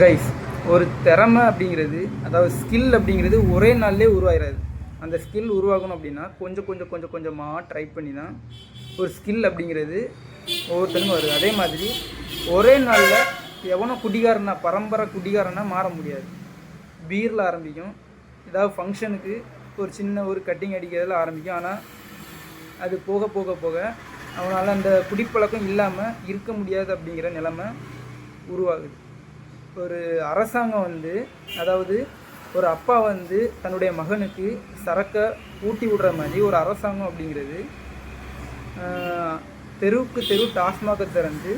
Guys, ஒரு திறமை அப்படிங்கிறது, அதாவது ஸ்கில் அப்படிங்கிறது ஒரே நாள்லேயே உருவாகிறாது. அந்த ஸ்கில் உருவாகணும் அப்படின்னா கொஞ்சம் கொஞ்சம் கொஞ்சம் கொஞ்சமாக ட்ரை பண்ணி தான் ஒரு ஸ்கில் அப்படிங்கிறது ஒவ்வொருத்தனுக்கும் வருது. அதே மாதிரி ஒரே நாளில் எவனோ குடிகாரனா, பரம்பரை குடிகாரனா மாற முடியாது. பீரில் ஆரம்பிக்கும், ஏதாவது ஃபங்க்ஷனுக்கு ஒரு சின்ன ஒரு கட்டிங் அடிக்கிறதுல ஆரம்பிக்கும். ஆனால் அது போக போக போக அவனால் அந்த குடிப்பழக்கம் இல்லாமல் இருக்க முடியாது அப்படிங்கிற நிலைமை உருவாகுது. ஒரு அரசாங்கம் அதாவது ஒரு அப்பா தன்னுடைய மகனுக்கு சரக்கை ஊட்டி விடுற மாதிரி ஒரு அரசாங்கம் அப்படிங்கிறது தெருவுக்கு தெரு டாஸ்மாக திறந்து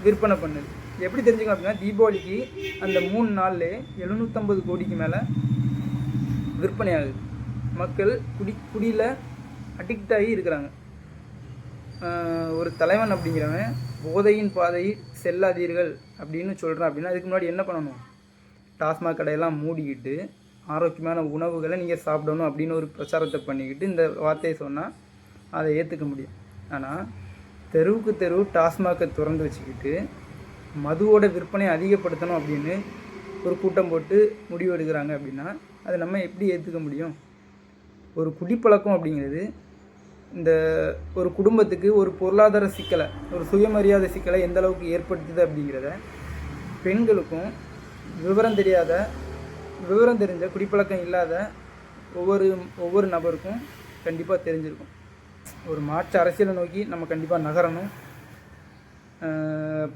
விற்பனை பண்ணுது. எப்படி தெரிஞ்சுக்கணும் அப்படின்னா, தீபாவளிக்கு அந்த 3 நாள்லே 750 கோடிக்கு மேலே விற்பனை ஆகுது. மக்கள் குடியில் அடிக்ட் ஆகி இருக்கிறாங்க. ஒரு தலைவன் அப்படிங்கிறவன் போதையின் பாதை செல்லாதீர்கள் அப்படின்னு சொல்கிறான் அப்படின்னா, அதுக்கு முன்னாடி என்ன பண்ணணும்? டாஸ்மாக் கடையெல்லாம் மூடிக்கிட்டு ஆரோக்கியமான உணவுகளை நீங்கள் சாப்பிடணும் அப்படின்னு ஒரு பிரச்சாரத்தை பண்ணிக்கிட்டு இந்த வார்த்தையை சொன்னால் அதை ஏற்றுக்க முடியும். ஆனால் தெருவுக்கு தெரு டாஸ்மாக்கை திறந்து வச்சுக்கிட்டு மதுவோட விற்பனையை அதிகப்படுத்தணும் அப்படின்னு ஒரு கூட்டம் போட்டு முடிவு எடுக்கிறாங்க அப்படின்னா அதை நம்ம எப்படி ஏற்றுக்க முடியும்? ஒரு குடிப்பழக்கம் அப்படிங்கிறது இந்த ஒரு குடும்பத்துக்கு ஒரு பொருளாதார சிக்கலை, ஒரு சுயமரியாதை சிக்கலை எந்த அளவுக்கு ஏற்படுத்துது அப்படிங்கிறத பெண்களுக்கும் விவரம் தெரிஞ்ச குடிப்பழக்கம் இல்லாத ஒவ்வொரு நபருக்கும் கண்டிப்பாக தெரிஞ்சிருக்கும். ஒரு மாற்று அரசியலை நோக்கி நம்ம கண்டிப்பாக நகரணும்.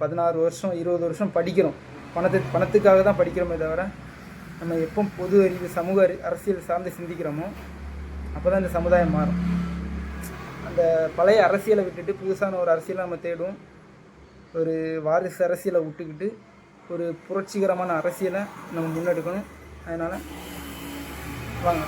16 வருஷம் 20 வருஷம் படிக்கிறோம், பணத்துக்காக தான் படிக்கிறோமே தவிர நம்ம எப்போ பொது அறிவு, சமூக அரசியல் சார்ந்து சிந்திக்கிறோமோ அப்போ தான் இந்த சமுதாயம் மாறும். அந்த பழைய அரசியலை விட்டுட்டு புதுசான ஒரு அரசியலை நம்ம தேடும். ஒரு வாரிசு அரசியலை விட்டுக்கிட்டு ஒரு புரட்சிகரமான அரசியலை நம்ம முன்னெடுக்கணும். அதனால் வாங்க.